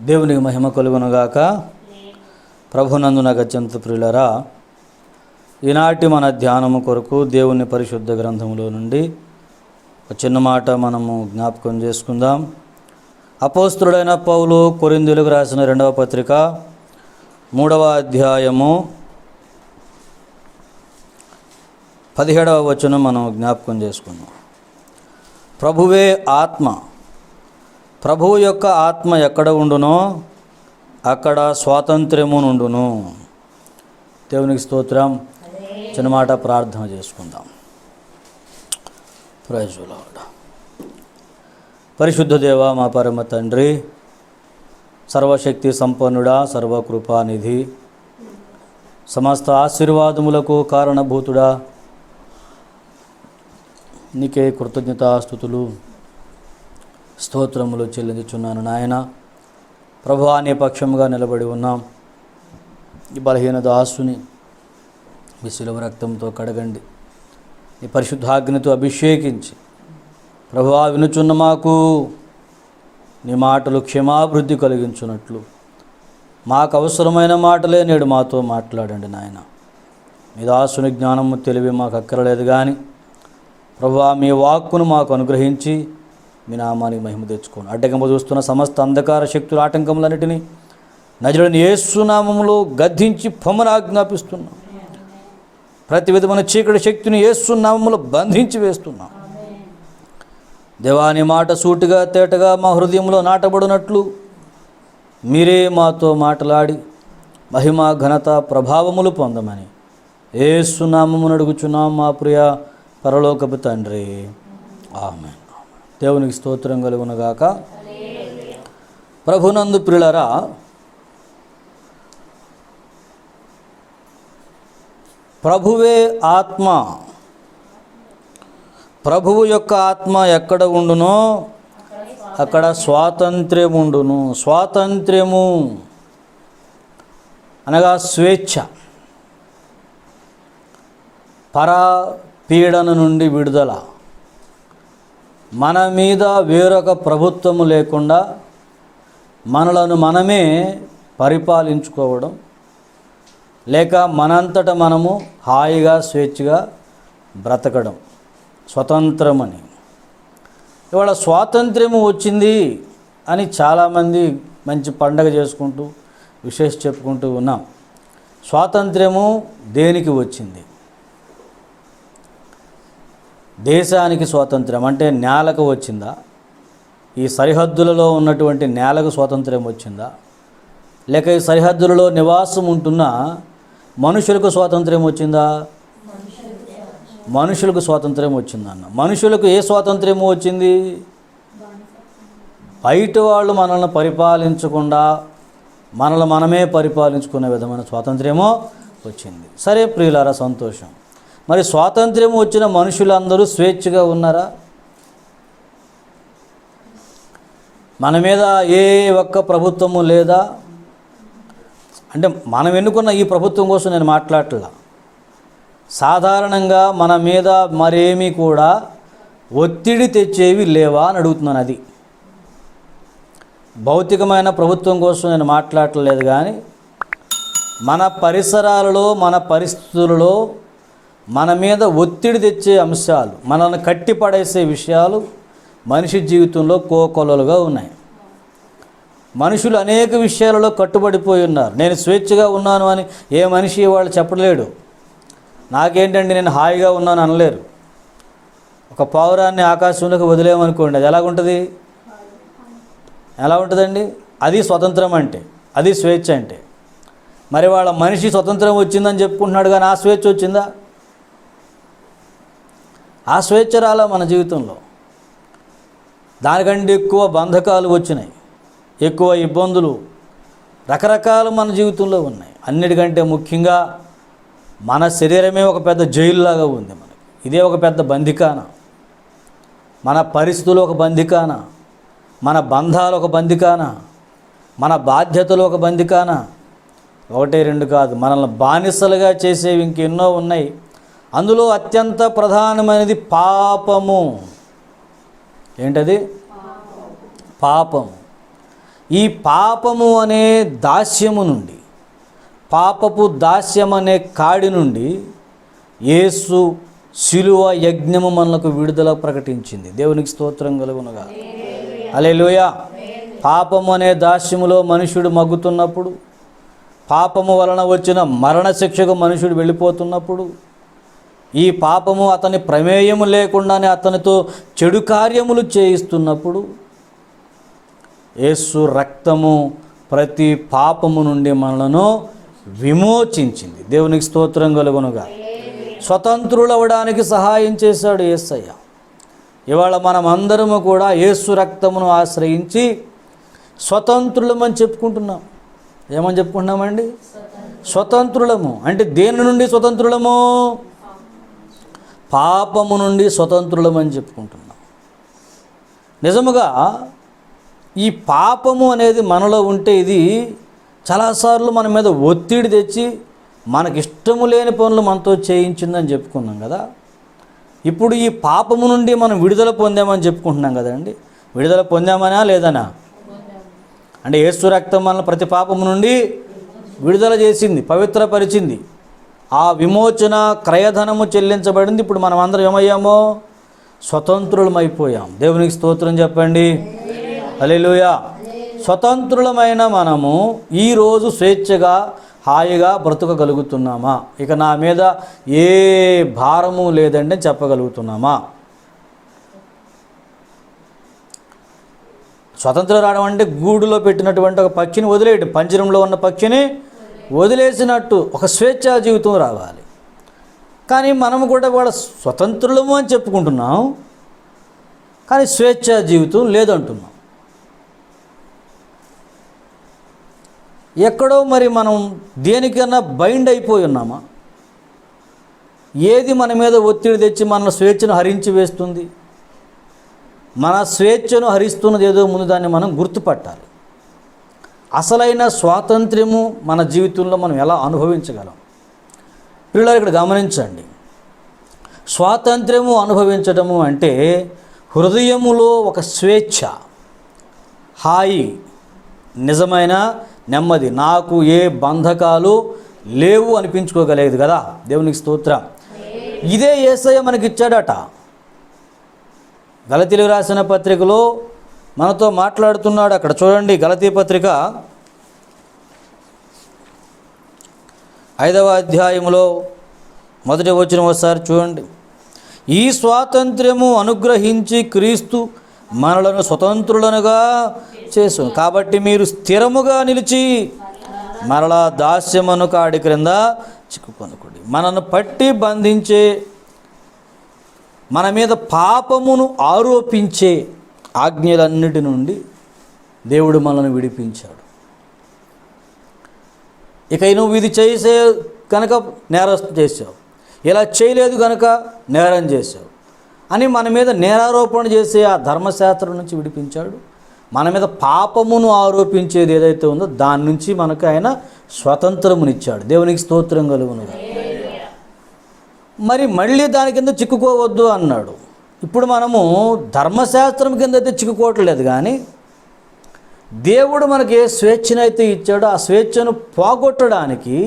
దేవునికి మహిమ కలుగునుగాక. ప్రభునందున అత్యంత ప్రియులరా, ఈనాటి మన ధ్యానము కొరకు దేవుని పరిశుద్ధ గ్రంథములో నుండి ఒక చిన్న మాట మనము జ్ఞాపకం చేసుకుందాం. అపోస్తలుడైన పౌలు కొరింథీయులకు రాసిన 2వ పత్రిక 3వ అధ్యాయము 17వ వచనం మనం జ్ఞాపకం చేసుకుందాం. ప్రభువే ఆత్మ, ప్రభువు యొక్క ఆత్మ ఎక్కడ ఉండునో అక్కడ స్వాతంత్ర్యము నుండును. దేవునికి స్తోత్రం. చిన్న మాట ప్రార్థన చేసుకుందాం. Praise the lord. పరిశుద్ధ దేవ, మా పరమ తండ్రి, సర్వశక్తి సంపన్నుడా, సర్వకృపానిధి, సమస్త ఆశీర్వాదములకు కారణభూతుడా, నీకే కృతజ్ఞతాస్తుతులు స్తోత్రములు చెల్లించుచున్నాను నాయన. ప్రభువా, నీ పక్షముగా నిలబడి ఉన్నాం. ఈ బలహీన దాసుని మీ శిలువ రక్తంతో కడగండి, నీ పరిశుద్ధాగ్నితో అభిషేకించి ప్రభువా, వినుచున్న మాకు నీ మాటలు క్షమాభివృద్ధి కలిగించున్నట్లు మాకు అవసరమైన మాటలే నేడు మాతో మాట్లాడండి నాయన. మీ దాసుని జ్ఞానము తెలివి మాకు అక్కరలేదు కానీ ప్రభువా, మీ వాక్కును మాకు అనుగ్రహించి మీ నామానికి మహిమ తెచ్చుకోండి. అడ్డగంప చూస్తున్న సమస్త అంధకార శక్తుల ఆటంకములన్నిటినీ నజరుడైన యేసు నామములో గద్దించి పొమ్మని ఆజ్ఞాపిస్తున్నాం. ప్రతి విధమైన చీకటి శక్తిని యేసు నామములో బంధించి వేస్తున్నాం. దేవాని మాట సూటిగా తేటగా మా హృదయంలో నాటబడినట్లు మీరే మాతో మాట్లాడి మహిమ ఘనత ప్రభావములు పొందమని యేసు నామమును అడుగుచున్నాం మా ప్రియ పరలోకపు తండ్రి, ఆమేన్. దేవునికి స్తోత్రం కలుగునుగాక. ప్రభునందు ప్రియులరా, ప్రభువే ఆత్మ, ప్రభువు యొక్క ఆత్మ ఎక్కడ ఉండునో అక్కడ స్వాతంత్ర్యం ఉండును. స్వాతంత్ర్యము అనగా స్వేచ్ఛ, పరపీడన నుండి విడుదల, మన మీద వేరొక ప్రభుత్వము లేకుండా మనలను మనమే పరిపాలించుకోవడం, లేక మనంతట మనము హాయిగా స్వేచ్ఛగా బ్రతకడం స్వతంత్రమని. ఇవాళ స్వాతంత్ర్యము వచ్చింది అని చాలామంది మంచి పండగ చేసుకుంటూ విశేష చెప్పుకుంటూ ఉన్నాం. స్వాతంత్ర్యము దేనికి వచ్చింది? దేశానికి స్వాతంత్ర్యం అంటే నేలకు వచ్చిందా? ఈ సరిహద్దులలో ఉన్నటువంటి నేలకు స్వాతంత్ర్యం వచ్చిందా? లేక ఈ సరిహద్దులలో నివాసం ఉంటున్న మనుషులకు స్వాతంత్ర్యం వచ్చిందా? మనుషులకు స్వాతంత్ర్యం వచ్చిందన్న. మనుషులకు ఏ స్వాతంత్ర్యము వచ్చింది? బయట వాళ్ళు మనల్ని పరిపాలించకుండా మనల్ని మనమే పరిపాలించుకునే విధమైన స్వాతంత్ర్యమో వచ్చింది. సరే ప్రియులారా, సంతోషం. మరి స్వాతంత్ర్యం వచ్చిన మనుషులందరూ స్వేచ్ఛగా ఉన్నారా? మన మీద ఏ ఒక్క ప్రభుత్వము లేదా? అంటే మనం ఎన్నుకున్న ఈ ప్రభుత్వం కోసం నేను మాట్లాడట్లా. సాధారణంగా మన మీద మరేమీ కూడా ఒత్తిడి తెచ్చేవి లేవా అని అడుగుతున్నాను. అది భౌతికమైన ప్రభుత్వం కోసం నేను మాట్లాడట్లేదు, కానీ మన పరిసరాలలో మన పరిస్థితులలో మన మీద ఒత్తిడి తెచ్చే అంశాలు, మనల్ని కట్టిపడేసే విషయాలు మనిషి జీవితంలో కోకొల్లలుగా ఉన్నాయి. మనుషులు అనేక విషయాలలో కట్టుబడిపోయి ఉన్నారు. నేను స్వేచ్ఛగా ఉన్నాను అని ఏ మనిషి వాళ్ళు చెప్పలేడు. నాకేంటండి నేను హాయిగా ఉన్నాను అనలేరు. ఒక పావురాన్ని ఆకాశంలోకి వదిలేమనుకోండి, అది ఎలాగుంటుంది? ఎలా ఉంటుందండి? అది స్వతంత్రం అంటే, అది స్వేచ్ఛ అంటే. మరి వాళ్ళ మనిషి స్వతంత్రం వచ్చిందని చెప్పుకుంటున్నాడు, కానీ ఆ స్వేచ్ఛ వచ్చిందా? ఆ స్వేచ్ఛ రాలా మన జీవితంలో. దానికంటే ఎక్కువ బంధకాలు వచ్చినాయి, ఎక్కువ ఇబ్బందులు, రకరకాలు మన జీవితంలో ఉన్నాయి. అన్నిటికంటే ముఖ్యంగా మన శరీరమే ఒక పెద్ద జైలులాగా ఉంది మనకి. ఇదే ఒక పెద్ద బందికాన. మన పరిస్థితులు ఒక బందికాన, మన బంధాలు ఒక బందికాన, మన బాధ్యతలు ఒక బందికాన. ఒకటి రెండు కాదు, మనల్ని బానిసలుగా చేసేవి ఇంకెన్నో ఉన్నాయి. అందులో అత్యంత ప్రధానమైనది పాపము. ఏంటది? పాపం. ఈ పాపము అనే దాస్యము నుండి, పాపపు దాస్యం అనే కాడి నుండి యేసు శిలువ యజ్ఞము మనకు విడుదల ప్రకటించింది. దేవునికి స్తోత్రం కలుగునుగా. హల్లెలూయా. పాపము అనే దాస్యములో మనుషుడు మగ్గుతున్నప్పుడు, పాపము వలన వచ్చిన మరణశిక్షకు మనుషుడు వెళ్ళిపోతున్నప్పుడు, ఈ పాపము అతని ప్రమేయము లేకుండానే అతనితో చెడు కార్యములు చేయిస్తున్నప్పుడు, యేసు రక్తము ప్రతి పాపము నుండి మనలను విమోచించింది. దేవునికి స్తోత్రం కలుగునుగా. స్వతంత్రులవడానికి సహాయం చేశాడు యేసయ్య. ఇవాళ మనం అందరము కూడా యేసు రక్తమును ఆశ్రయించి స్వతంత్రులమని చెప్పుకుంటున్నాం. ఏమని చెప్పుకుంటున్నామండి? స్వతంత్రులము. అంటే దేని నుండి స్వతంత్రులము? పాపము నుండి స్వతంత్రులమని చెప్పుకుంటున్నాం. నిజముగా ఈ పాపము అనేది మనలో ఉంటే ఇది చాలాసార్లు మన మీద ఒత్తిడి తెచ్చి మనకిష్టము లేని పనులు మనతో చేయించిందని చెప్పుకున్నాం కదా. ఇప్పుడు ఈ పాపము నుండి మనం విడుదల పొందామని చెప్పుకుంటున్నాం కదండి. విడుదల పొందామనా లేదనా? అంటే యేసు రక్తం మనల్ని ప్రతి పాపము నుండి విడుదల చేసింది, పవిత్రపరిచింది. ఆ విమోచన క్రయధనము చెల్లించబడింది. ఇప్పుడు మనం అందరం ఏమయ్యామో? స్వతంత్రులమైపోయాం. దేవునికి స్తోత్రం చెప్పండి. హల్లెలూయా. స్వతంత్రులమైన మనము ఈరోజు స్వేచ్ఛగా హాయిగా బ్రతకగలుగుతున్నామా? ఇక నా మీద ఏ భారము లేదండి చెప్పగలుగుతున్నామా? స్వతంత్రం రావడం అంటే గూడులో పెట్టినటువంటి ఒక పక్షిని వదిలేయడం, పంజరంలో ఉన్న పక్షిని వదిలేసినట్టు ఒక స్వేచ్ఛా జీవితం రావాలి. కానీ మనము కూడా వాళ్ళ స్వతంత్రులము అని చెప్పుకుంటున్నాం, కానీ స్వేచ్ఛా జీవితం లేదంటున్నాం. ఎక్కడో మరి మనం దేనికన్నా బైండ్ అయిపోయి ఉన్నామా? ఏది మన మీద ఒత్తిడి తెచ్చి మన స్వేచ్ఛను హరించి వేస్తుంది? మన స్వేచ్ఛను హరిస్తున్నది ఏదో ముందు దాన్ని మనం గుర్తుపట్టాలి. అసలైన స్వాతంత్ర్యము మన జీవితంలో మనం ఎలా అనుభవించగలం? పిల్లలు ఇక్కడ గమనించండి. స్వాతంత్ర్యము అనుభవించడము అంటే హృదయములో ఒక స్వేచ్ఛ, హాయి, నిజమైన నెమ్మది. నాకు ఏ బంధకాలు లేవు అనిపించుకోగలేదు కదా. దేవునికి స్తోత్రం. ఇదే యేసయ్య మనకిచ్చాడట. గలతీయులకు రాసిన పత్రికలో మనతో మాట్లాడుతున్నాడు. అక్కడ చూడండి, గలతీ పత్రిక 5వ అధ్యాయములో 1వ వచనం ఒకసారి చూడండి. ఈ స్వాతంత్ర్యము అనుగ్రహించి క్రీస్తు మనలను స్వతంత్రులనుగా చేసు. కాబట్టి మీరు స్థిరముగా నిలిచి మరలా దాస్యమను కాడి క్రింద చిక్కుకొనకండి. మనను పట్టి బంధించే, మన మీద పాపమును ఆరోపించే ఆజ్ఞలన్నిటి నుండి దేవుడు మనల్ని విడిపించాడు. ఇక నువ్వు ఇది చేసే కనుక నేరం చేసావు, ఇలా చేయలేదు కనుక నేరం చేసావు అని మన మీద నేరారోపణ చేసే ఆ ధర్మశాస్త్రం నుంచి విడిపించాడు. మన మీద పాపమును ఆరోపించేది ఏదైతే ఉందో దాని నుంచి మనకు ఆయన స్వతంత్రమునిచ్చాడు. దేవునికి స్తోత్రం కలుగును. మరి మళ్ళీ దాని కింద చిక్కుకోవద్దు అన్నాడు. ఇప్పుడు మనము ధర్మశాస్త్రం కింద అయితే చిక్కుకోవట్లేదు, కానీ దేవుడు మనకి ఏ స్వేచ్ఛనైతే ఇచ్చాడో ఆ స్వేచ్ఛను పోగొట్టడానికి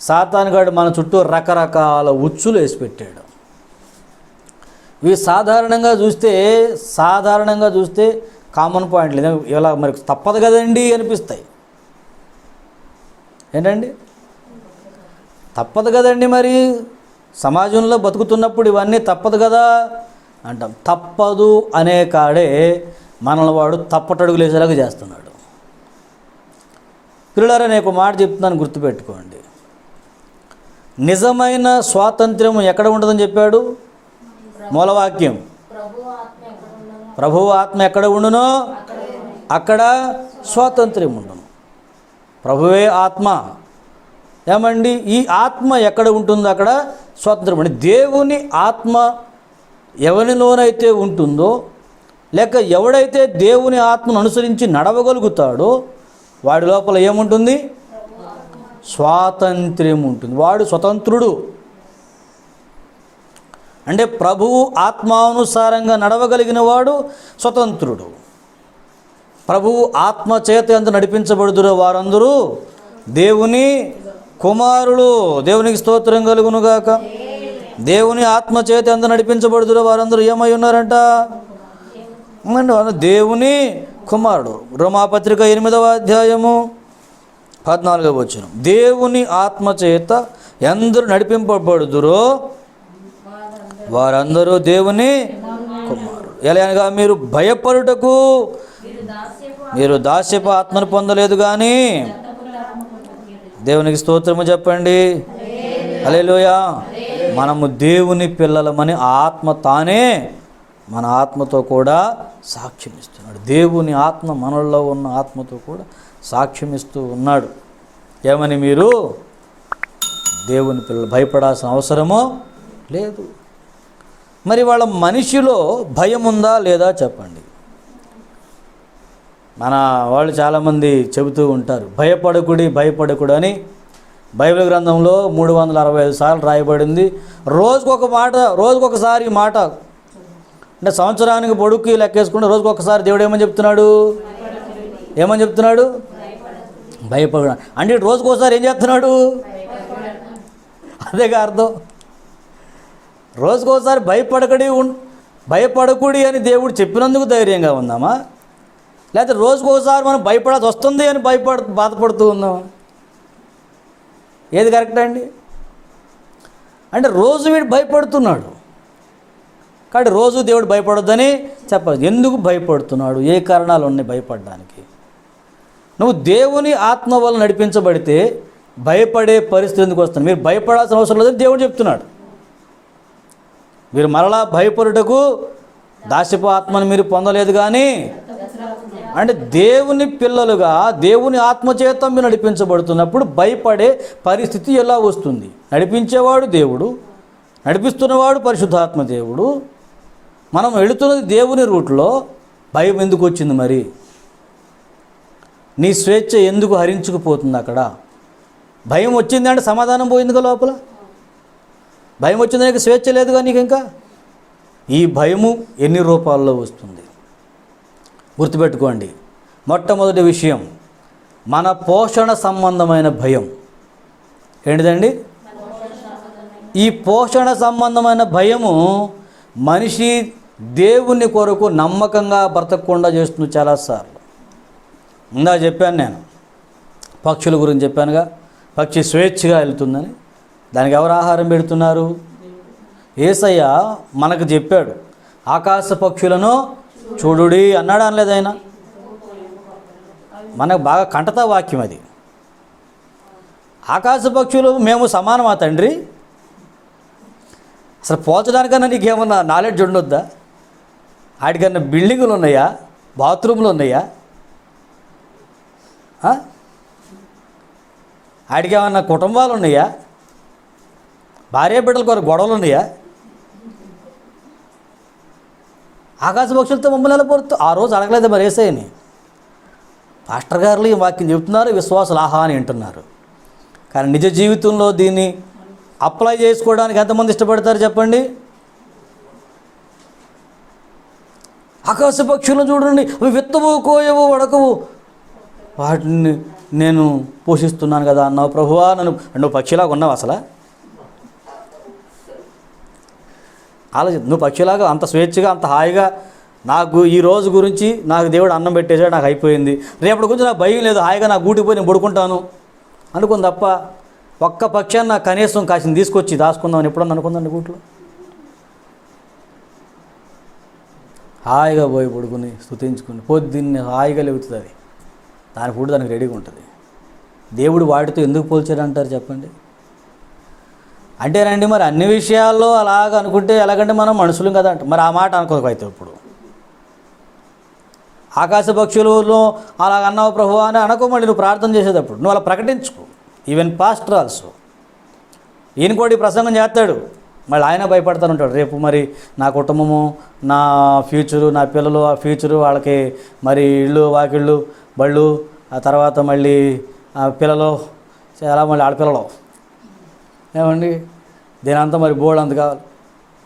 సాతానుగాడు మన చుట్టూ రకరకాల ఉచ్చులు వేసి పెట్టాడు. ఇవి సాధారణంగా చూస్తే కామన్ పాయింట్ లేదు, ఇలా మరి తప్పదు కదండి అనిపిస్తాయి. ఏంటండి, తప్పదు కదండి, మరి సమాజంలో బతుకుతున్నప్పుడు ఇవన్నీ తప్పదు కదా అంటాం. తప్పదు అనే కాడే మనల్ని వాడు తప్పటడుగులు వేసేలాగా చేస్తున్నాడు. పిల్లలారా, నేను ఒక మాట చెప్తున్నాను, గుర్తుపెట్టుకోండి. నిజమైన స్వాతంత్ర్యం ఎక్కడ ఉంటుందని చెప్పాడు? మూలవాక్యం, ప్రభువు ఆత్మ ఎక్కడ ఉండునో అక్కడ స్వాతంత్ర్యం ఉండును. ప్రభువే ఆత్మ. ఏమండి, ఈ ఆత్మ ఎక్కడ ఉంటుందో అక్కడ స్వాతంత్రం. అంటే దేవుని ఆత్మ ఎవరిలోనైతే ఉంటుందో, లేక ఎవడైతే దేవుని ఆత్మను అనుసరించి నడవగలుగుతాడో వాడి లోపల ఏముంటుంది? స్వాతంత్ర్యం ఉంటుంది. వాడు స్వతంత్రుడు. అంటే ప్రభువు ఆత్మానుసారంగా నడవగలిగిన వాడు స్వతంత్రుడు. ప్రభువు ఆత్మ చేత యందు నడిపించబడుదురో వారందరూ దేవుని కుమారులు. దేవునికి స్తోత్రం కలుగునుగాక. దేవుని ఆత్మ చేత యందు నడిపించబడుదురో వారందరూ ఏమై ఉన్నారంట? దేవుని కుమారుడు. రోమాపత్రిక 8వ అధ్యాయము 14వ వచనం. దేవుని ఆత్మ చేత ఎందరు నడిపింపబడుదురో వారందరూ దేవుని కుమారుడు. ఎలాగనగా మీరు భయపడుటకు మీరు దాస్యపు ఆత్మను పొందలేదు కానీ, దేవునికి స్తోత్రము చెప్పండి, హల్లెలూయా. మనము దేవుని పిల్లలమని ఆత్మ తానే మన ఆత్మతో కూడా సాక్ష్యం ఇస్తున్నాడు. దేవుని ఆత్మ మనలో ఉన్న ఆత్మతో కూడా సాక్ష్యం ఇస్తూ ఉన్నాడు. ఏమని? మీరు దేవుని పిల్లలు, భయపడాల్సిన అవసరమో లేదు. మరి వాళ్ళ మనిషిలో భయం ఉందా లేదా చెప్పండి. మన వాళ్ళు చాలామంది చెబుతూ ఉంటారు, భయపడకుడు అని బైబిల్ గ్రంథంలో 365 సార్లు రాయబడింది. రోజుకొకసారి ఈ మాట, అంటే సంవత్సరానికి పొడుక్కి లెక్కేసుకుంటే రోజుకొకసారి దేవుడు ఏమని చెప్తున్నాడు? భయపడు. అంటే రోజుకోసారి ఏం చేస్తున్నాడు? అదేగా అర్థం. రోజుకోసారి భయపడకుడి అని దేవుడు చెప్పినందుకు ధైర్యంగా ఉందామా, లేకపోతే రోజుకోసారి మనం భయపడాల్సి వస్తుంది అని బాధపడుతూ ఉందామా? ఏది కరెక్ట్ అండి? అంటే రోజు వీడు భయపడుతున్నాడు కాబట్టి రోజు దేవుడు భయపడొద్దని చెప్పాలి. ఎందుకు భయపడుతున్నాడు? ఏ కారణాలు ఉన్నాయి భయపడడానికి? నువ్వు దేవుని ఆత్మ వల్ల నడిపించబడితే భయపడే పరిస్థితి ఎందుకు వస్తుంది? మీరు భయపడాల్సిన అవసరం లేదని దేవుడు చెప్తున్నాడు. మీరు మరలా భయపడుటకు దాస్యపు ఆత్మను మీరు పొందలేదు కానీ, అంటే దేవుని పిల్లలుగా దేవుని ఆత్మచేత మీరు నడిపించబడుతున్నప్పుడు భయపడే పరిస్థితి ఎలా వస్తుంది? నడిపించేవాడు దేవుడు, నడిపిస్తున్నవాడు పరిశుద్ధాత్మ దేవుడు. మనం వెళుతున్నది దేవుని రూట్లో. భయం ఎందుకు వచ్చింది మరి? నీ స్వేచ్ఛ ఎందుకు హరించుకుపోతుంది అక్కడ? భయం వచ్చింది అంటే సమాధానం పోయిందిగా లోపల. భయం వచ్చిందని స్వేచ్ఛ లేదుగా నీకు. ఇంకా ఈ భయము ఎన్ని రూపాల్లో వస్తుంది గుర్తుపెట్టుకోండి. మొట్టమొదటి విషయం, మన పోషణ సంబంధమైన భయం. ఏంటిదండి? ఈ పోషణ సంబంధమైన భయము మనిషి దేవుని కొరకు నమ్మకంగా బ్రతకకుండా చేస్తుంది చాలాసార్లు. ముందా చెప్పాను నేను, పక్షుల గురించి చెప్పానుగా, పక్షి స్వేచ్ఛగా వెళ్తుందని. దానికి ఎవరు ఆహారం పెడుతున్నారు? యేసయ్య మనకు చెప్పాడు, ఆకాశ పక్షులను చూడుడి అన్నాడు, అనలేదు ఆయన? మనకు బాగా కంటతా వాక్యం అది. ఆకాశ పక్షులు మేము సమానమా తండ్రి? అసలు పోల్చడానికన్నా నీకేమన్నా నాలెడ్జ్ ఉండొద్దా? వాటికన్నా బిల్డింగులు ఉన్నాయా? బాత్రూమ్లు ఉన్నాయా? వాటికి ఏమన్నా కుటుంబాలు ఉన్నాయా? భార్య బిడ్డల కొరకు గొడవలు ఉన్నాయా? ఆకాశ పక్షులతో మమ్మల్ని ఎలా పోరుతూ ఆ రోజు అడగలేదు మరి యేసయ్యని. పాస్టర్ గారులు ఈ వాక్యం చెబుతున్నారు, విశ్వాసులు ఆహా అని వింటున్నారు. కానీ నిజ జీవితంలో దీన్ని అప్లై చేసుకోవడానికి ఎంతమంది ఇష్టపడతారు చెప్పండి? ఆకాశ పక్షులను చూడండి, అవి విత్తవు, కోయవు, వడకవు, వాటిని నేను పోషిస్తున్నాను కదా అన్నావు ప్రభువా. నువ్వు పక్షిలాగా ఉన్నావు అసలు? ఆలోచించు. నువ్వు పక్షిలాగా అంత స్వేచ్ఛగా అంత హాయిగా, నాకు ఈ రోజు గురించి నాకు దేవుడు అన్నం పెట్టేసాడు, నాకు అయిపోయింది, రేపటి గురించి నాకు భయం లేదు, హాయిగా నాకు గూటికి పోయి నేను పడుకుంటాను అనుకుంది తప్ప ఒక్క పక్షాన్ని నాకు కనీసం కాసిన తీసుకొచ్చి దాచుకుందామని ఎప్పుడన్నా అనుకుందండి గూట్లో? హాయిగా పోయి పడుకుని స్తుతించుకుని పొద్దున్నే హాయిగా లేవుతుంది అది. దాని ఫుడ్ దానికి రెడీగా ఉంటుంది. దేవుడు వాటితో ఎందుకు పోల్చారంటారు చెప్పండి? అంటేనండి మరి అన్ని విషయాల్లో అలాగ అనుకుంటే ఎలాగంటే మనం మనుషులు కదా అంట. మరి ఆ మాట అనుకోకపోతే ఇప్పుడు ఆకాశ పక్షులలో అలాగ అన్నావు ప్రభు అని అనుకో. మళ్ళీ నువ్వు ప్రార్థన చేసేటప్పుడు నువ్వు అలా ప్రకటించుకో. Even pastor also. ఈయన కూడా ప్రసంగం చేస్తాడు, మళ్ళీ ఆయన భయపడతాను ఉంటాడు. రేపు మరి నా కుటుంబము, నా ఫ్యూచరు, నా పిల్లలు, ఆ ఫ్యూచరు, వాళ్ళకి మరి ఇళ్ళు, వాకిళ్ళు, బళ్ళు, ఆ తర్వాత మళ్ళీ పిల్లలు, చాలా మళ్ళీ ఆడపిల్లలు, ఏమండి దీనంతా మరి బోర్డు అంత కావాలి.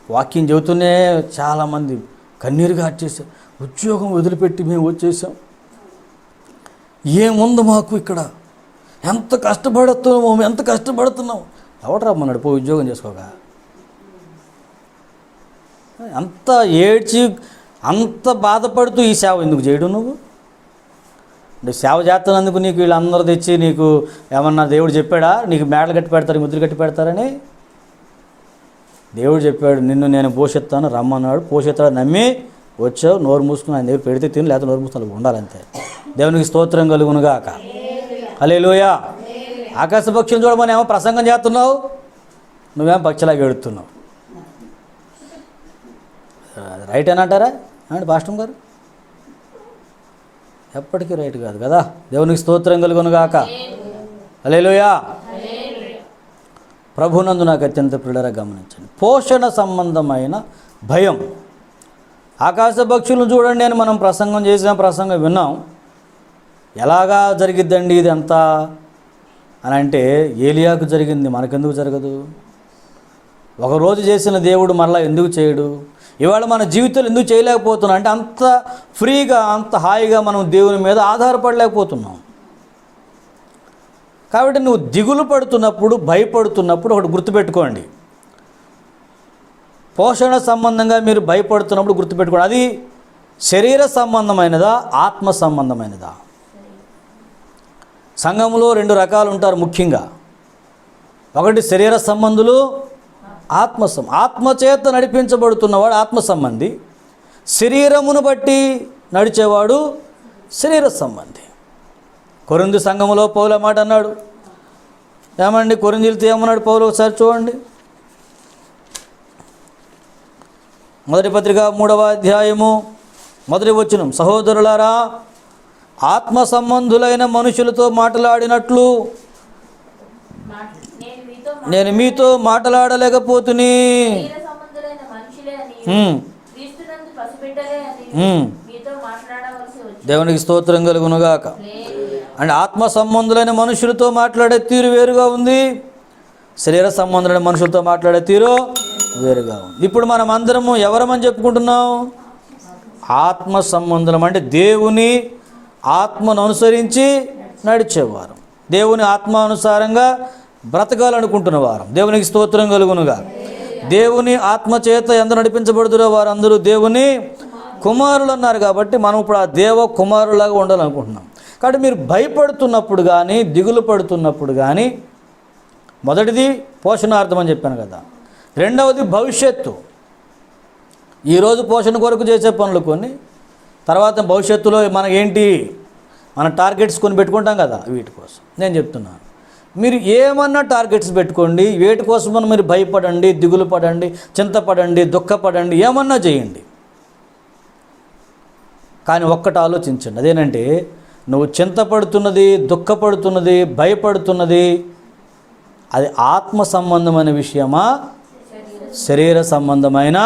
వాక్యం చెబుతూనే చాలామంది కన్నీరుగా వచ్చేసాం, ఉద్యోగం వదిలిపెట్టి మేము వచ్చేసాం, ఏముంది మాకు ఇక్కడ, ఎంత కష్టపడుతున్నాం. ఎవడు రమ్మన్నాడు పోయి ఉద్యోగం చేసుకోగా? అంత ఏడ్చి అంత బాధపడుతూ ఈ సేవ ఎందుకు చేయడం? నువ్వు సేవ చేస్తున్నందుకు నీకు వీళ్ళందరూ తెచ్చి నీకు ఏమన్నా దేవుడు చెప్పాడా? నీకు మేడలు కట్టి పెడతారు, ముద్దులు కట్టి పెడతారని దేవుడు చెప్పాడు. నిన్ను నేను పోషిస్తాను రమ్మన్నాడు. పోషిస్తాడు నమ్మి వచ్చావు, నోరు మూసుకుని ఆయన దగ్గర పెడితే తిని, లేకపోతే నోరు మూసుకుని ఉండాలంతే. దేవునికి స్తోత్రం కలుగునుగాక. హల్లెలూయా. ఆకాశ పక్షులు చూడమని ఏమో ప్రసంగం చేస్తున్నావు, నువ్వేమో పక్షిలాగా ఎడుతున్నావు. రైట్ అని అంటారా అండి పాస్టర్ గారు? ఎప్పటికీ రైట్ కాదు కదా. దేవునికి స్తోత్రం కలుగునుగాక. హల్లెలూయా. ప్రభునందు నాకు అత్యంత ప్రియులారా గమనించండి, పోషణ సంబంధమైన భయం. ఆకాశ పక్షులను చూడండి అని మనం ప్రసంగం విన్నాం. ఎలాగా జరిగిద్దండి ఇదంతా అని అంటే, ఏలియాకు జరిగింది, మనకెందుకు జరగదు? ఒకరోజు చేసిన దేవుడు మరలా ఎందుకు చేయడు? ఇవాళ మన జీవితంలో ఎందుకు చేయలేకపోతున్నాం అంటే, అంత ఫ్రీగా అంత హాయిగా మనం దేవుని మీద ఆధారపడలేకపోతున్నాం. కాబట్టి నువ్వు దిగులు పడుతున్నప్పుడు, భయపడుతున్నప్పుడు ఒకటి గుర్తుపెట్టుకోండి. పోషణ సంబంధంగా మీరు భయపడుతున్నప్పుడు గుర్తుపెట్టుకోండి, అది శరీర సంబంధమైనదా, ఆత్మ సంబంధమైనదా? సంఘంలో 2 రకాలు ఉంటారు ముఖ్యంగా. ఒకటి శరీర సంబంధులు, ఆత్మచేత నడిపించబడుతున్నవాడు ఆత్మ సంబంధి, శరీరమును బట్టి నడిచేవాడు శరీర సంబంధి. కొరింథీ సంఘములో పౌలు మాట అన్నాడు. ఏమండి కొరింథీయులతో ఏమన్నాడు పౌలు? ఒకసారి చూడండి. మొదటి పత్రిక 3వ అధ్యాయము 1వ వచనం, సహోదరులారా, ఆత్మ సంబంధులైన మనుషులతో మాట్లాడినట్లు నేను మీతో మాట్లాడలేకపోతుని. దేవునికి స్తోత్రం కలుగునుగాక. అంటే ఆత్మ సంబంధులైన మనుషులతో మాట్లాడే తీరు వేరుగా ఉంది, శరీర సంబంధులైన మనుషులతో మాట్లాడే తీరు వేరుగా ఉంది. ఇప్పుడు మనం అందరము ఎవరమని చెప్పుకుంటున్నాం? ఆత్మ సంబంధులం. అంటే దేవుని ఆత్మను అనుసరించి నడిచేవారు, దేవుని ఆత్మానుసారంగా బ్రతకాలనుకుంటున్న వారు. దేవునికి స్తోత్రం కలుగునుగా. దేవుని ఆత్మచేత ఎందరు నడిపించబడుతురో వారందరూ దేవుని కుమారులు అన్నారు. కాబట్టి మనం ఇప్పుడు ఆ దేవ కుమారులాగా ఉండాలనుకుంటున్నాం. కాబట్టి మీరు భయపడుతున్నప్పుడు కానీ, దిగులు పడుతున్నప్పుడు కానీ, మొదటిది పోషణార్థం అని చెప్పాను కదా. రెండవది భవిష్యత్తు. ఈరోజు పోషణ కొరకు చేసే పనులు కొన్ని, తర్వాత భవిష్యత్తులో మనకేంటి, మన టార్గెట్స్ కొన్ని పెట్టుకుంటాం కదా, వీటి కోసం నేను చెప్తున్నాను. మీరు ఏమన్నా టార్గెట్స్ పెట్టుకోండి, వేటి కోసమన్నా మీరు భయపడండి, దిగులు పడండి, చింతపడండి, దుఃఖపడండి, ఏమన్నా చేయండి. కానీ ఒక్కటి ఆలోచించండి, అదేనంటే నువ్వు చింతపడుతున్నది, దుఃఖపడుతున్నది, భయపడుతున్నది అది ఆత్మ సంబంధమైన విషయమా, శరీర సంబంధమైన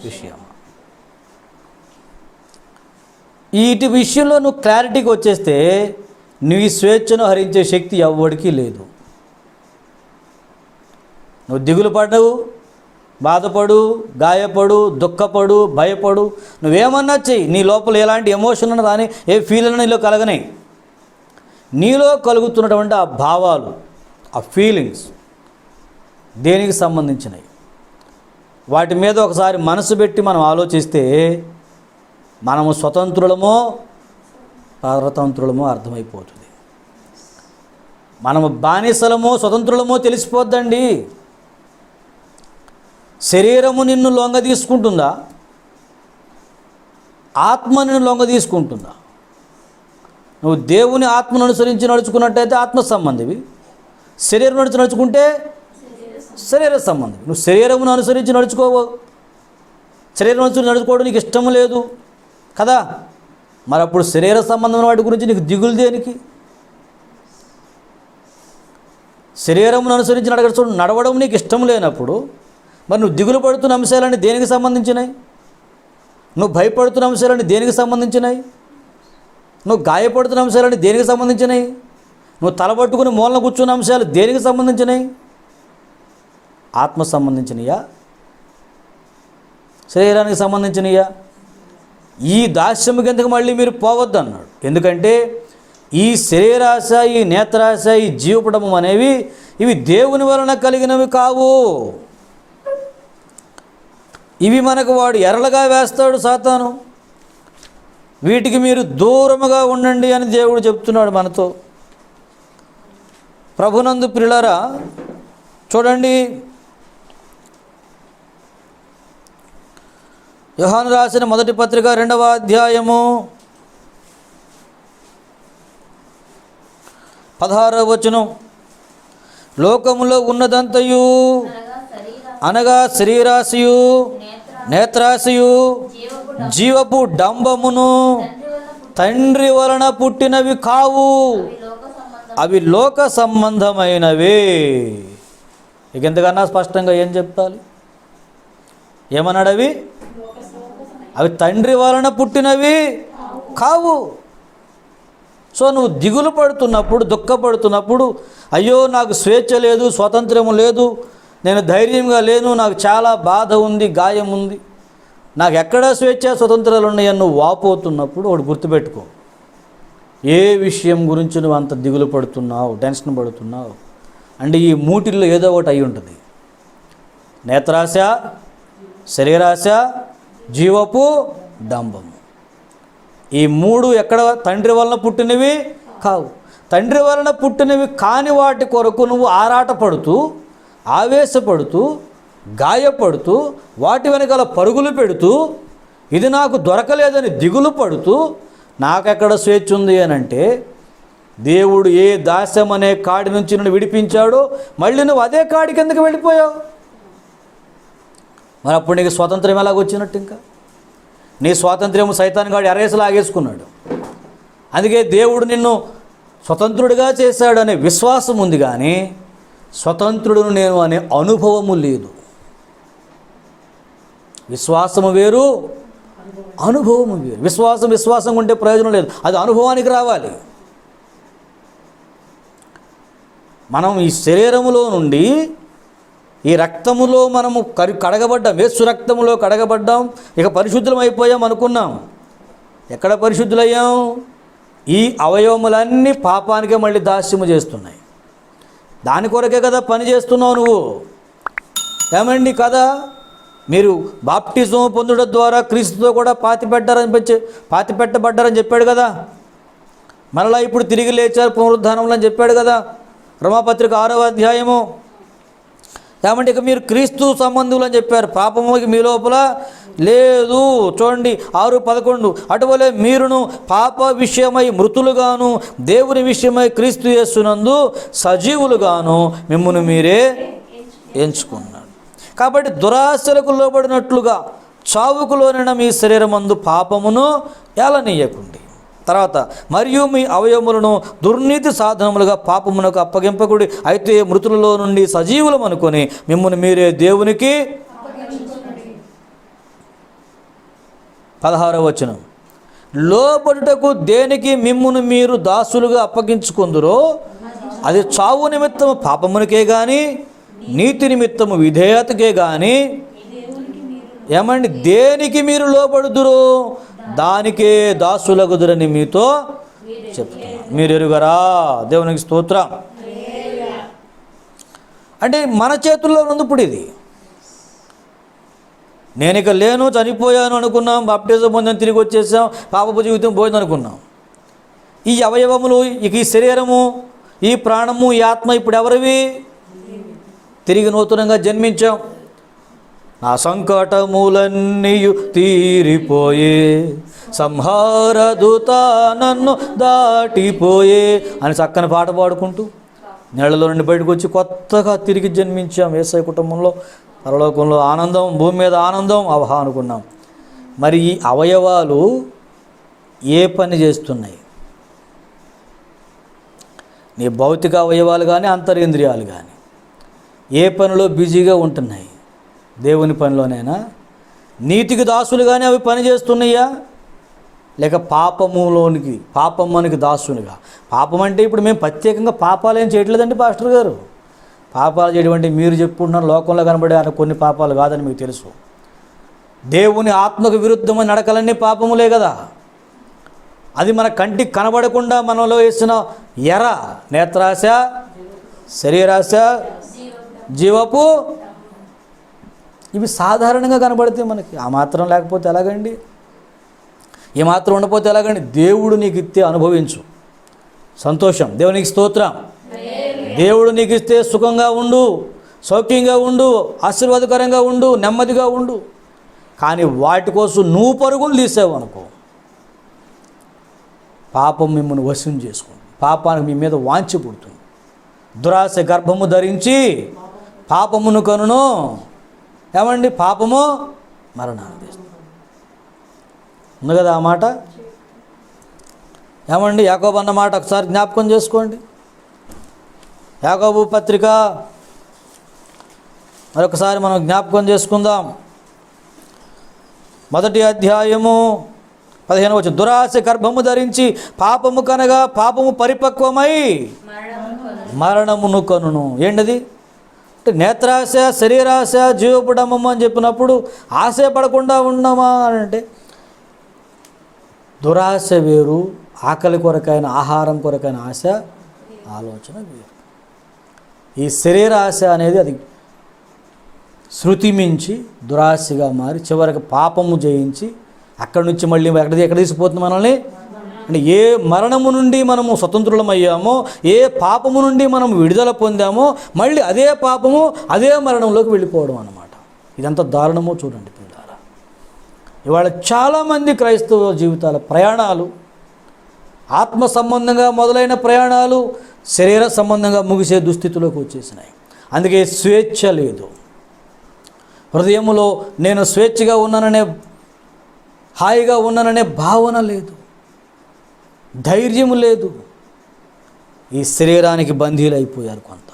విషయమా? వీటి విషయంలో నువ్వు క్లారిటీకి వచ్చేస్తే నీ స్వేచ్ఛను హరించే శక్తి ఎవ్వడికి లేదు. నువ్వు దిగులు పడవు, బాధపడు, గాయపడు, దుఃఖపడు, భయపడు, నువ్వేమన్నా చెయ్యి, నీ లోపల ఎలాంటి ఎమోషన్ అన్న రాని, ఏ ఫీల్ అన్నా నీలో కలగనాయి. నీలో కలుగుతున్నటువంటి ఆ భావాలు, ఆ ఫీలింగ్స్ దేనికి సంబంధించినవి, వాటి మీద ఒకసారి మనసు పెట్టి మనం ఆలోచిస్తే మనము స్వతంత్రులమో పరతంత్రులమో అర్థమైపోతుంది. మనము బానిసలమో స్వతంత్రులమో తెలిసిపోద్దండి. శరీరము నిన్ను లొంగ తీసుకుంటుందా, ఆత్మ నిన్ను లొంగ తీసుకుంటుందా? నువ్వు దేవుని ఆత్మను అనుసరించి నడుచుకున్నట్టయితే ఆత్మ సంబంధివి, శరీరం నడుచుకుంటే శరీర సంబంధివి. నువ్వు శరీరమును అనుసరించి నడుచుకోవు, శరీరం అనుసరించి నడుచుకోవడం నీకు ఇష్టం లేదు కదా, మరి అప్పుడు శరీర సంబంధమైన వాటి గురించి నీకు దిగులు దేనికి? శరీరమును అనుసరించి నడవడం నీకు ఇష్టం లేనప్పుడు మరి నువ్వు దిగులు పడుతున్న అంశాలన్నీ దేనికి సంబంధించినాయి? నువ్వు భయపడుతున్న అంశాలన్నీ దేనికి సంబంధించినాయి? నువ్వు గాయపడుతున్న అంశాలన్నీ దేనికి సంబంధించినాయి? నువ్వు తలపట్టుకుని మూలన కూర్చున్న అంశాలు దేనికి సంబంధించినాయి? ఆత్మ సంబంధించినయా, శరీరానికి సంబంధించినయా? ఈ దాస్యము కిందకు మళ్ళీ మీరు పోవద్దు అన్నాడు. ఎందుకంటే ఈ శరీరాశ, ఈ నేత్రాశ, ఈ జీవపటము అనేవి ఇవి దేవుని వలన కలిగినవి కావు. ఇవి మనకు వాడు ఎరలుగా వేస్తాడు సాతాను. వీటికి మీరు దూరముగా ఉండండి అని దేవుడు చెప్తున్నాడు మనతో. ప్రభునందు ప్రియులారా, చూడండి, యోహాను రాసిన మొదటి పత్రిక 2వ అధ్యాయము 16వ వచనం. లోకములో ఉన్నదంతయు అనగా శరీరాశయు, నేత్రాశయు, జీవపు డంబమును తండ్రి వలన పుట్టినవి కావు, అవి లోక సంబంధమైనవే. ఇక ఎంతకన్నా స్పష్టంగా ఏం చెప్పాలి? ఏమన్నాడు? అవి తండ్రి వలన పుట్టినవి కావు. సో నువ్వు దిగులు పడుతున్నప్పుడు, దుఃఖపడుతున్నప్పుడు, అయ్యో నాకు స్వేచ్ఛ లేదు, స్వాతంత్ర్యం లేదు, నేను ధైర్యంగా లేను, నాకు చాలా బాధ ఉంది, గాయం ఉంది, నాకు ఎక్కడ స్వేచ్ఛ స్వతంత్రాలు ఉన్నాయని నువ్వు వాపోతున్నప్పుడు ఒకటి గుర్తుపెట్టుకో. ఏ విషయం గురించి నువ్వు అంత దిగులు పడుతున్నావు, టెన్షన్ పడుతున్నావు అంటే ఈ మూటిల్లో ఏదో ఒకటి అయి ఉంటుంది. నేత్రాశ, శరీరాశ, జీవపు డంబము. ఈ మూడు ఎక్కడ తండ్రి వలన పుట్టినవి కావు. తండ్రి వలన పుట్టినవి కాని వాటి కొరకు నువ్వు ఆరాటపడుతూ, ఆవేశపడుతూ, గాయపడుతూ, వాటి వెనకాల పరుగులు పెడుతూ, ఇది నాకు దొరకలేదని దిగులు పడుతూ, నాకెక్కడ స్వేచ్ఛ ఉంది అని అంటే, దేవుడు ఏ దాస్యం అనే కాడి నుంచి నన్ను విడిపించాడో మళ్ళీ నువ్వు అదే కాడి కిందకి వెళ్ళిపోయావు. మరి అప్పుడు నీకు స్వాతంత్రం ఎలాగొచ్చినట్టు? ఇంకా నీ స్వాతంత్ర్యం సైతాన్ గాడు ఎరేసి లాగేసుకున్నాడు. అందుకే దేవుడు నిన్ను స్వతంత్రుడిగా చేశాడు అనే విశ్వాసం ఉంది, కానీ స్వతంత్రుడును నేను అనే అనుభవము లేదు. విశ్వాసము వేరు, అనుభవము వేరు. విశ్వాసం ఉంటే ప్రయోజనం లేదు, అది అనుభవానికి రావాలి. మనం ఈ శరీరములో నుండి, ఈ రక్తములో మనము కడగబడ్డాం, యేసు రక్తములో కడగబడ్డాం, ఇక పరిశుద్ధులం అయిపోయాం అనుకున్నాం. ఎక్కడ పరిశుద్ధులయ్యాం? ఈ అవయవములన్నీ పాపానికే మళ్ళీ దాస్యము చేస్తున్నాయి. దాని కొరకే కదా పని చేస్తున్నావు నువ్వు. ఏమండి కదా, మీరు బాప్టిజం పొందడం ద్వారా క్రీస్తుతో కూడా పాతి పెట్టబడ్డారని చెప్పాడు కదా. మరలా ఇప్పుడు తిరిగి లేచారు పునరుద్ధానంలో అని చెప్పాడు కదా, రోమాపత్రిక 6వ అధ్యాయము. ఏమంటే ఇక మీరు క్రీస్తు సంబంధులు అని చెప్పారు, పాపముకి మీ లోపల లేదు. చూడండి 6:11, అటువలే మీరును పాప విషయమై మృతులుగాను, దేవుని విషయమై క్రీస్తు యేసునందు సజీవులుగాను మిమ్మును మీరే ఎంచుకున్నాడు. కాబట్టి దురాశలకు లోబడినట్లుగా చావుకు లోనైన మీ శరీరమందు పాపమును ఏలనీయకుండి. తర్వాత, మరియు మీ అవయవములను దుర్నీతి సాధనములుగా పాపమునకు అప్పగింపకుడి, అయితే మృతులలో నుండి సజీవులం అనుకొని మిమ్మల్ని మీరే దేవునికి. 16వ వచనం, లోబడుటకు దేనికి మిమ్మును మీరు దాసులుగా అప్పగించుకుందురో అది చావు నిమిత్తము పాపమునికే గాని, నీతి నిమిత్తము విధేయతకే గాని, ఏమండి దేనికి మీరు లోబడుదురో దానికే దాసులగుదురని మీతో చెప్తున్నా. మీరు ఎరుగరా? దేవునికి స్తోత్రం. అంటే మన చేతుల్లో ఉంది ఇప్పుడు ఇది. నేను ఇక లేను, చనిపోయాను అనుకున్నాం, బాప్టిజం పొందాం, తిరిగి వచ్చేసాం, పాపపు జీవితం పోయింది అనుకున్నాం. ఈ అవయవములు, ఇక ఈ శరీరము, ఈ ప్రాణము, ఈ ఆత్మ ఇప్పుడు ఎవరివి? తిరిగి నూతనంగా జన్మించాం. నా సంకటములన్నీయు తీరిపోయే, సంహార దూత నన్ను దాటిపోయే అని చక్కని పాట పాడుకుంటూ నీళ్లలో నుండి బయటకు వచ్చి కొత్తగా తిరిగి జన్మించాం. యేసయ్య కుటుంబంలో, పరలోకంలో ఆనందం, భూమి మీద ఆనందం అవహా అనుకున్నాం. మరి ఈ అవయవాలు ఏ పని చేస్తున్నాయి? నీ భౌతిక అవయవాలు కానీ, అంతరేంద్రియాలు కానీ ఏ పనిలో బిజీగా ఉంటున్నాయి? దేవుని పనిలోనైనా? నీతికి దాసులుగానే అవి పని చేస్తున్నాయా, లేక పాపమునికి దాసునిగా? పాపం అంటే ఇప్పుడు మేము ప్రత్యేకంగా పాపాలు ఏం చేయట్లేదండి పాస్టర్ గారు. పాపాలు చేయడం అంటే మీరు చెప్పుకుంటున్నారు లోకంలో కనబడే కొన్ని పాపాలు కాదని మీకు తెలుసు. దేవుని ఆత్మకు విరుద్ధమైన నడకలన్నీ పాపములే కదా. అది మన కంటికి కనబడకుండా మనలో వేసిన ఎర, నేత్రాశ, శరీరాశ, జీవపు, ఇవి సాధారణంగా కనబడితే మనకి. ఆ మాత్రం లేకపోతే ఎలాగండి? ఈ మాత్రం ఉండకపోతే ఎలాగండి? దేవుడు నీకు ఇస్తే అనుభవించు, సంతోషం. దేవునికి స్తోత్రం. దేవుడు నీకు ఇస్తే సుఖంగా ఉండు, సౌఖ్యంగా ఉండు, ఆశీర్వాదకరంగా ఉండు, నెమ్మదిగా ఉండు. కానీ వాటి కోసం నువ్వు పరుగులు తీసావు అనుకో, పాపం మిమ్మల్ని వశం చేసుకుంటుంది. పాపానికి మీ మీద వాంఛ పుడుతుంది. దురాశ గర్భము ధరించి పాపమును కనును. ఏమండి? పాపము మరణాన్ని తెస్తుంది. ఉంది కదా ఆ మాట? ఏమండి? యాకోబు అన్న మాట ఒకసారి జ్ఞాపకం చేసుకోండి. యాకోబు పత్రిక మరొకసారి మనం జ్ఞాపకం చేసుకుందాం. 1వ అధ్యాయము 15వ వచనం. దురాశ గర్భము ధరించి పాపము కనగా పాపము పరిపక్వమై మరణమును కనును. ఏంటది? అంటే నేత్రాశ, శరీరాశ, జీవపుడమము అని చెప్పినప్పుడు ఆశపడకుండా ఉన్నామా అని అంటే, దురాశ వేరు, ఆకలి కొరకైన ఆహారం కొరకైన ఆశ, ఆలోచన వేరు. ఈ శరీరాశ అనేది అది శృతి మించి దురాశగా మారి చివరికి పాపము జయించి అక్కడి నుంచి మళ్ళీ ఎక్కడ తీసుకుపోతుంది మనల్ని అంటే ఏ మరణము నుండి మనము స్వతంత్రులమయ్యామో, ఏ పాపము నుండి మనం విడుదల పొందామో, మళ్ళీ అదే పాపము అదే మరణంలోకి వెళ్ళిపోవడం అన్నమాట. ఇదంతా దారుణమో చూడండి పిల్లలారా. ఇవాళ చాలామంది క్రైస్తవ జీవితాల ప్రయాణాలు ఆత్మ సంబంధంగా మొదలైన ప్రయాణాలు శరీర సంబంధంగా ముగిసే దుస్థితిలోకి వచ్చేసినాయి. అందుకే స్వేచ్ఛ లేదు. హృదయంలో నేను స్వేచ్ఛగా ఉన్నాననే, హాయిగా ఉన్నాననే భావన లేదు, ధైర్యం లేదు. ఈ శరీరానికి బందీలైపోయారు కొంత,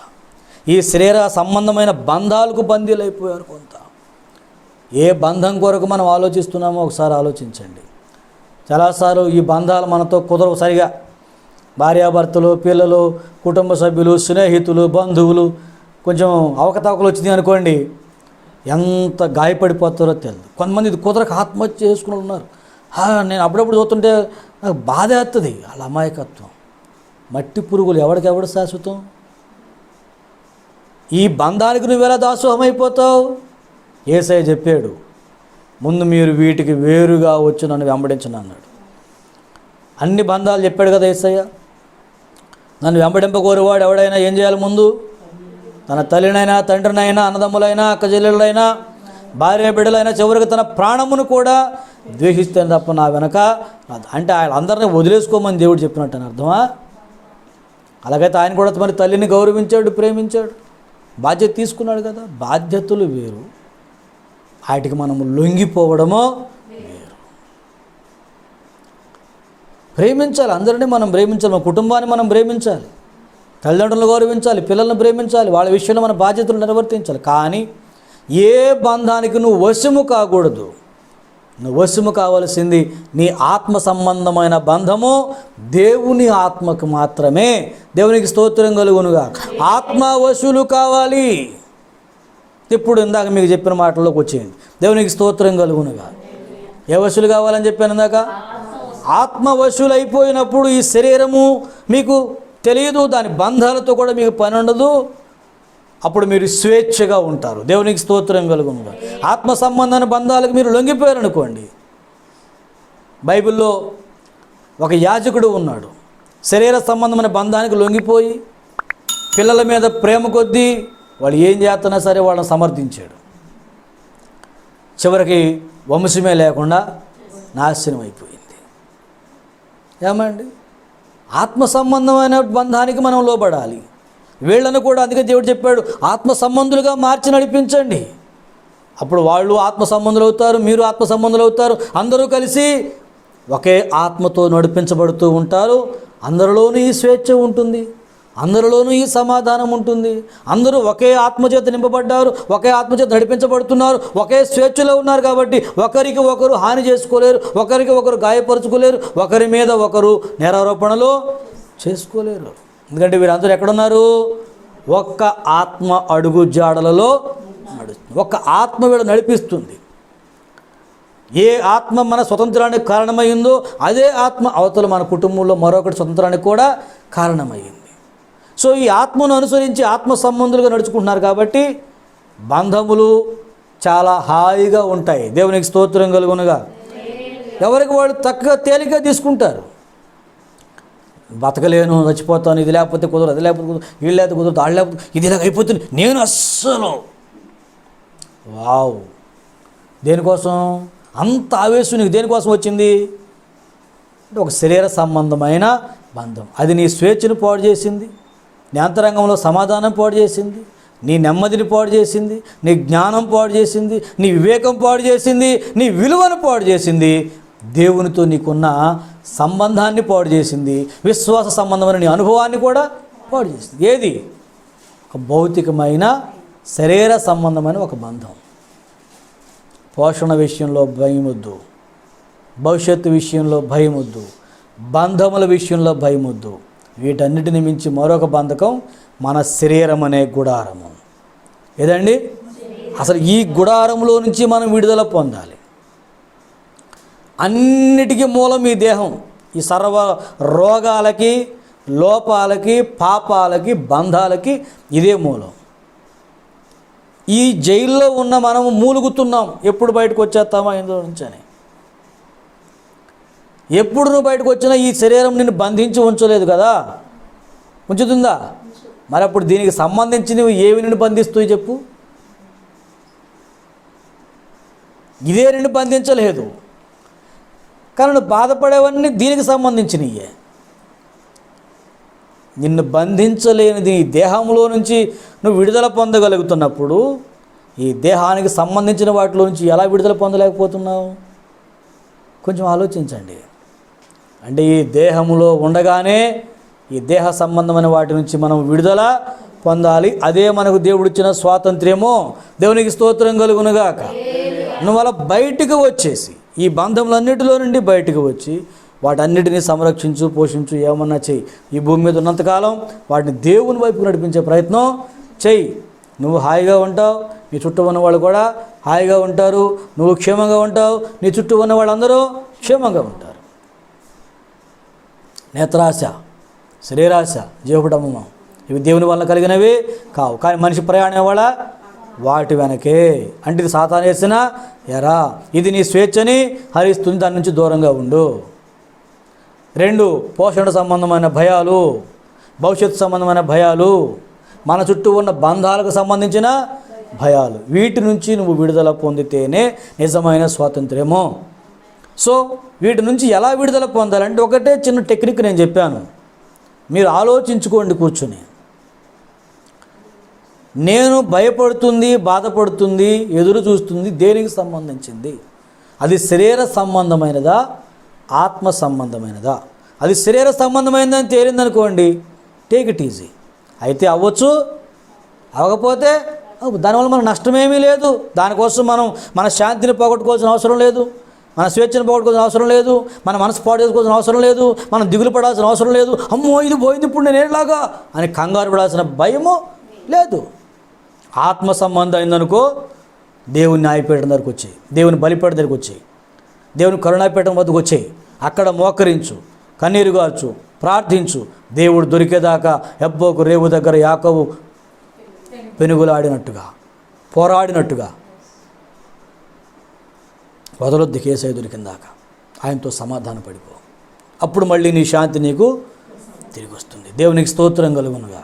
ఈ శరీర సంబంధమైన బంధాలకు బందీలైపోయారు కొంత. ఏ బంధం కొరకు మనం ఆలోచిస్తున్నామో ఒకసారి ఆలోచించండి. చాలాసార్లు ఈ బంధాలు మనతో కుదరవు సరిగా. భార్యాభర్తలు, పిల్లలు, కుటుంబ సభ్యులు, స్నేహితులు, బంధువులు కొంచెం అవకతవకలు వచ్చింది అనుకోండి, ఎంత గాయపడిపోతారో తెలియదు. కొంతమంది ఇది కుదరకు ఆత్మహత్య చేసుకుని ఉన్నారు. నేను అప్పుడప్పుడు చూస్తుంటే నాకు బాధ వేస్తుంది. వాళ్ళ అమాయకత్వం. మట్టి పురుగులు ఎవడికెవడు శాశ్వతం? ఈ బంధానికి నువ్వెలా దాసోహం అయిపోతావు? యేసయ్య చెప్పాడు, ముందు మీరు వీటికి వేరుగా వచ్చి నన్ను వెంబడించను అన్నాడు. అన్ని బంధాలు చెప్పాడు కదా యేసయ్య. నన్ను వెంబడింపకోరేవాడు ఎవడైనా ఏం చేయాలి? ముందు తన తల్లినైనా, తండ్రినైనా, అన్నదమ్ములైనా, అక్కచెల్లెళ్ళైనా, భార్య బిడ్డలైనా, చివరికి తన ప్రాణమును కూడా ద్వేషిస్తాను తప్ప నా వెనక. అంటే వాళ్ళందరినీ వదిలేసుకోమని దేవుడు చెప్పినట్టు అని అర్థమా? అలాగైతే ఆయన కూడా మరి తల్లిని గౌరవించాడు, ప్రేమించాడు, బాధ్యత తీసుకున్నాడు కదా. బాధ్యతలు వేరు, వాటికి మనము లొంగిపోవడమో వేరు. ప్రేమించాలి, అందరినీ మనం ప్రేమించాలి, మన కుటుంబాన్ని మనం ప్రేమించాలి, తల్లిదండ్రులను గౌరవించాలి, పిల్లలను ప్రేమించాలి, వాళ్ళ విషయంలో మన బాధ్యతలు నిర్వర్తించాలి. కానీ ఏ బంధానికి నువ్వు వశము కాకూడదు. నువ్వు వశము కావలసింది నీ ఆత్మ సంబంధమైన బంధము దేవుని ఆత్మకు మాత్రమే. దేవునికి స్తోత్రం కలుగునుగా. ఆత్మ వశులు కావాలి. ఇప్పుడు ఇందాక మీకు చెప్పిన మాటల్లోకి వచ్చేయండి. దేవునికి స్తోత్రం కలుగునుగా. ఏ వశులు కావాలని చెప్పాను ఇందాక? ఆత్మ వశులు అయిపోయినప్పుడు ఈ శరీరము మీకు తెలియదు, దాని బంధాలతో కూడా మీకు పని ఉండదు. అప్పుడు మీరు స్వేచ్ఛగా ఉంటారు. దేవునికి స్తోత్రం కలుగునుగా. ఆత్మ సంబంధమైన బంధాలకు మీరు లొంగిపోయారు అనుకోండి. బైబిల్లో ఒక యాజకుడు ఉన్నాడు. శరీర సంబంధమైన బంధానికి లొంగిపోయి పిల్లల మీద ప్రేమ కొద్దీ వాళ్ళు ఏం చేస్తున్నా సరే వాళ్ళని సమర్థించాడు. చివరికి వంశమే లేకుండా నాశనం అయిపోయింది. ఏమండి? ఆత్మ సంబంధమైన బంధానికి మనం లోబడాలి. వీళ్ళను కూడా అందుకే దేవుడు చెప్పాడు, ఆత్మ సంబంధులుగా మార్చి నడిపించండి. అప్పుడు వాళ్ళు ఆత్మ సంబంధులు అవుతారు, మీరు ఆత్మ సంబంధులు అవుతారు. అందరూ కలిసి ఒకే ఆత్మతో నడిపించబడుతూ ఉంటారు. అందరిలోనూ ఈ స్వేచ్ఛ ఉంటుంది, అందరిలోనూ ఈ సమాధానం ఉంటుంది. అందరూ ఒకే ఆత్మచేత నింపబడ్డారు, ఒకే ఆత్మచేత నడిపించబడుతున్నారు, ఒకే స్వేచ్ఛలో ఉన్నారు. కాబట్టి ఒకరికి ఒకరు హాని చేసుకోలేరు, ఒకరికి ఒకరు గాయపరుచుకోలేరు, ఒకరి మీద ఒకరు నేరారోపణలు చేసుకోలేరు. ఎందుకంటే వీరందరూ ఎక్కడున్నారు? ఒక్క ఆత్మ అడుగు జాడలలో నడుస్తుంది. ఒక్క ఆత్మ వీళ్ళు నడిపిస్తుంది. ఏ ఆత్మ మన స్వతంత్రానికి కారణమైందో అదే ఆత్మ అవతల మన కుటుంబంలో మరొకటి స్వతంత్రానికి కూడా కారణమైంది. సో ఈ ఆత్మను అనుసరించి ఆత్మ సంబంధులుగా నడుచుకుంటున్నారు కాబట్టి బంధములు చాలా హాయిగా ఉంటాయి. దేవునికి స్తోత్రం కలుగునుగా. ఎవరికి వాళ్ళు తక్కువ తేలిగ్గా తీసుకుంటారు. బతకలేను, చచ్చిపోతాను, ఇది లేకపోతే కుదరదు, అది లేకపోతే కుదరదు, వీళ్ళు లేకపోతే కుదరదు, వాళ్ళు లేకపోతే ఇది ఇలాగ అయిపోతుంది, నేను అస్సలు. వావ్, దేనికోసం అంత ఆవేశం నీకు? దేనికోసం వచ్చింది అంటే ఒక శరీర సంబంధమైన బంధం. అది నీ స్వేచ్ఛను పాడు చేసింది, నీ అంతరంగంలో సమాధానం పాడు చేసింది, నీ నెమ్మదిని పాడు చేసింది, నీ జ్ఞానం పాడు చేసింది, నీ వివేకం పాడు చేసింది, నీ విలువను పాడు చేసింది, దేవునితో నీకున్న సంబంధాన్ని పాడు చేసింది, విశ్వాస సంబంధమైన నీ అనుభవాన్ని కూడా పాడు చేసింది. ఏది? ఒక భౌతికమైన శరీర సంబంధమైన ఒక బంధం. పోషణ విషయంలో భయమొద్దు, భవిష్యత్తు విషయంలో భయమొద్దు, బంధముల విషయంలో భయమొద్దు. వీటన్నిటిని మించి మరొక బంధకం మన శరీరం అనే గుడారము. ఏదండి? అసలు ఈ గుడారంలో నుంచి మనం విడుదల పొందాలి. అన్నిటికీ మూలం ఈ దేహం. ఈ సర్వ రోగాలకి, లోపాలకి, పాపాలకి, బంధాలకి ఇదే మూలం. ఈ జైల్లో ఉన్న మనము మూలుగుతున్నాం, ఎప్పుడు బయటకు వచ్చేస్తామా ఇందులో నుంచి అని. ఎప్పుడు నువ్వు బయటకు వచ్చినా ఈ శరీరం నిన్ను బంధించి ఉంచలేదు కదా, ఉంచుతుందా? మరి అప్పుడు దీనికి సంబంధించినవి ఏవి నిన్ను బంధిస్తాయి చెప్పు? ఇదే నిన్ను బంధించలేదు, కానీ నువ్వు బాధపడేవన్నీ దీనికి సంబంధించినయే. నిన్ను బంధించలేనిది ఈ దేహంలో నుంచి నువ్వు విడుదల పొందగలుగుతున్నప్పుడు ఈ దేహానికి సంబంధించిన వాటిలో నుంచి ఎలా విడుదల పొందలేకపోతున్నావు? కొంచెం ఆలోచించండి. అంటే ఈ దేహంలో ఉండగానే ఈ దేహ సంబంధమైన వాటి నుంచి మనం విడుదల పొందాలి. అదే మనకు దేవుడిచ్చిన స్వాతంత్ర్యము. దేవునికి స్తోత్రం కలుగునుగాక. నువ్వు అలా బయటికి వచ్చేసి ఈ బంధములన్నిటిలో నుండి బయటకు వచ్చి వాటన్నిటిని సంరక్షించు, పోషించు, ఏమన్నా చెయ్యి. ఈ భూమి మీద ఉన్నంతకాలం వాటిని దేవుని వైపు నడిపించే ప్రయత్నం చెయ్యి. నువ్వు హాయిగా ఉంటావు, నీ చుట్టూ ఉన్న వాళ్ళు కూడా హాయిగా ఉంటారు, నువ్వు క్షేమంగా ఉంటావు, నీ చుట్టూ ఉన్న వాళ్ళందరూ క్షేమంగా ఉంటారు. నేత్రాశ, శరీరాశ, జీవకుటమ్మం ఇవి దేవుని వల్ల కలిగినవి కావు. కానీ మనిషి ప్రయాణం వల్ల వాటి వెనకే. అంటే ఇది సాతాను వేసిన ఎరా, ఇది నీ స్వేచ్ఛని హరిస్తుంది, దాని నుంచి దూరంగా ఉండు. 2, పోషణ సంబంధమైన భయాలు, భవిష్యత్తు సంబంధమైన భయాలు, మన చుట్టూ ఉన్న బంధాలకు సంబంధించిన భయాలు. వీటి నుంచి నువ్వు విడుదల పొందితేనే నిజమైన స్వాతంత్ర్యము. సో వీటి నుంచి ఎలా విడుదల పొందాలంటే ఒకటే చిన్న టెక్నిక్ నేను చెప్పాను, మీరు ఆలోచించుకోండి కూర్చుని. నేను భయపడుతుంది, బాధపడుతుంది, ఎదురు చూస్తుంది దేనికి సంబంధించింది? అది శరీర సంబంధమైనదా, ఆత్మ సంబంధమైనదా? అది శరీర సంబంధమైనదని తేలిందనుకోండి, టేక్ ఇట్ ఈజీ. అయితే అవ్వచ్చు, అవ్వకపోతే దానివల్ల మనకు నష్టమేమీ లేదు. దానికోసం మనం మన శాంతిని పోగొట్టుకోవాల్సిన అవసరం లేదు, మన స్వేచ్ఛను పోగొట్టుకోవాల్సిన అవసరం లేదు, మన మనసు పాడు చేసుకోవాల్సిన అవసరం లేదు, మనం దిగులు పడాల్సిన అవసరం లేదు. అమ్మో ఇది పోయింది ఇప్పుడు నేను ఎలాగా అని కంగారు పడాల్సిన భయము లేదు. ఆత్మ సంబంధం అయిందనుకో, దేవుని న్యాయపీఠం దగ్గరకు వచ్చాయి, దేవుని బలిపీఠం దగ్గరకు వచ్చాయి, దేవుని కరుణాపీఠం వద్దకు వచ్చాయి. అక్కడ మోకరించు, కన్నీరు గార్చు, ప్రార్థించు. దేవుడు దొరికేదాకా ఎబ్బోకు రేవు దగ్గర యాకోబు పెనుగులాడినట్టుగా, పోరాడినట్టుగా వదలొద్దు కేసై దొరికిందాకా. ఆయనతో సమాధాన పడిపో. అప్పుడు మళ్ళీ నీ శాంతి నీకు తిరిగి వస్తుంది. దేవునికి స్తోత్రం కలుగునుగా.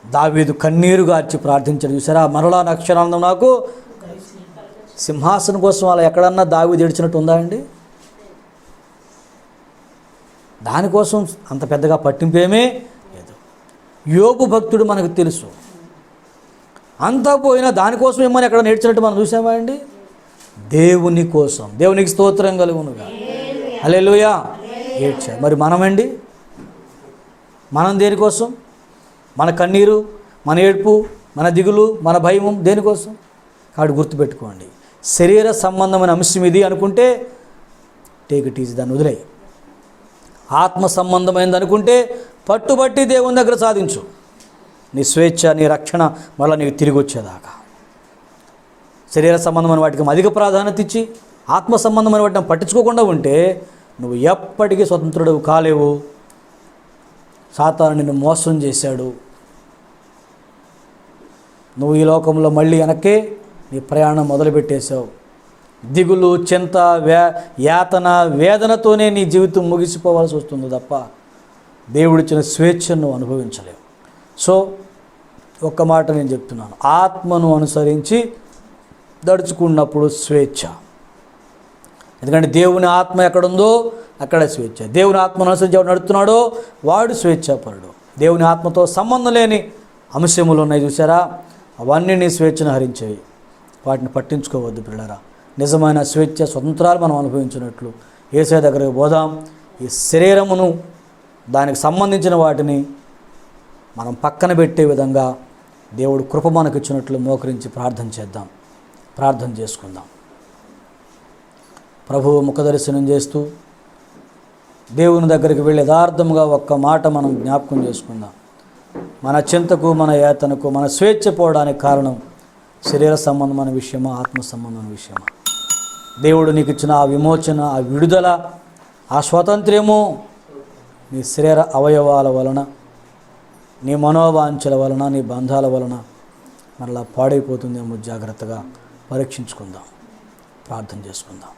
దావీదు కన్నీరు గార్చి ప్రార్థించాడు చూసారా, మరలా అక్షరానందం నాకు. సింహాసనం కోసం అలా ఎక్కడన్నా దావీదు ఏడ్చినట్టు ఉందా అండి? దానికోసం అంత పెద్దగా పట్టింపేమీ లేదు. యోబు భక్తుడు మనకు తెలుసు, అంతా పోయినా దానికోసం ఏమని ఎక్కడ నేర్చినట్టు మనం చూసామా అండి? దేవుని కోసం. దేవునికి స్తోత్రం కలుగునుగా. హల్లెలూయా. ఏడ్చాడు. మరి మనమండి, మనం దేనికోసం? మన కన్నీరు, మన ఏడ్పు, మన దిగులు, మన భయం దేనికోసం? కాబట్టి గుర్తుపెట్టుకోండి, శరీర సంబంధమైన అంశం ఇది అనుకుంటే టేక్ ఇట్ ఈజీ, దాన్ని వదిలేయి. ఆత్మ సంబంధమైనది అనుకుంటే పట్టుబట్టి దేవుని దగ్గర సాధించు. నీ స్వేచ్ఛ, నీ రక్షణ మళ్ళీ నీకు తిరిగి వచ్చేదాకా. శరీర సంబంధమైన వాటికి అధిక ప్రాధాన్యత ఇచ్చి ఆత్మ సంబంధమైన వాటిని పట్టించుకోకుండా ఉంటే నువ్వు ఎప్పటికీ స్వతంత్రుడు కాలేవు. సాతాను నిన్ను మోసం చేశాడు. నువ్వు ఈ లోకంలో మళ్ళీ వెనక్కి నీ ప్రయాణం మొదలుపెట్టేశావు. దిగులు, చింత, యాతన, వేదనతోనే నీ జీవితం ముగిసిపోవాల్సి వస్తుంది తప్ప దేవుడిచ్చిన స్వేచ్ఛను అనుభవించలేవు. సో ఒక్క మాట నేను చెప్తున్నాను, ఆత్మను అనుసరించి నడుచుకున్నప్పుడు స్వేచ్ఛ. ఎందుకంటే దేవుని ఆత్మ ఎక్కడుందో అక్కడ స్వేచ్ఛ. దేవుని ఆత్మను అనుసరించి ఎవడు నడుస్తున్నాడో వాడు స్వేచ్ఛాపరుడు. దేవుని ఆత్మతో సంబంధం లేని అంశములు ఉన్నాయి చూసారా, అవన్నీ నీ స్వేచ్ఛను హరించేవి. వాటిని పట్టించుకోవద్దు పిల్లరా. నిజమైన స్వేచ్ఛ, స్వతంత్రాలు మనం అనుభవించినట్లు యేసయ్య దగ్గరికి పోదాం. ఈ శరీరమును, దానికి సంబంధించిన వాటిని మనం పక్కన పెట్టే విధంగా దేవుడు కృప మనకు ఇచ్చినట్లు మోకరించి ప్రార్థన చేద్దాం. ప్రార్థన చేసుకుందాం. ప్రభువు ముఖదర్శనం చేస్తూ దేవుని దగ్గరికి వెళ్ళి యథార్థముగా ఒక్క మాట మనం జ్ఞాపకం చేసుకుందాం. మన చింతకు, మన యాతనకు, మన స్వేచ్ఛ పోవడానికి కారణం శరీర సంబంధమైన విషయమా, ఆత్మ సంబంధమైన విషయమా? దేవుడు నీకు ఇచ్చిన ఆ విమోచన, ఆ విడుదల, ఆ స్వాతంత్ర్యము నీ శరీర అవయవాల వలన, నీ మనోవాంఛల వలన, నీ బంధాల వలన మరలా పాడైపోతుందేమో. జాగ్రత్తగా పరీక్షించుకుందాం. ప్రార్థన చేసుకుందాం.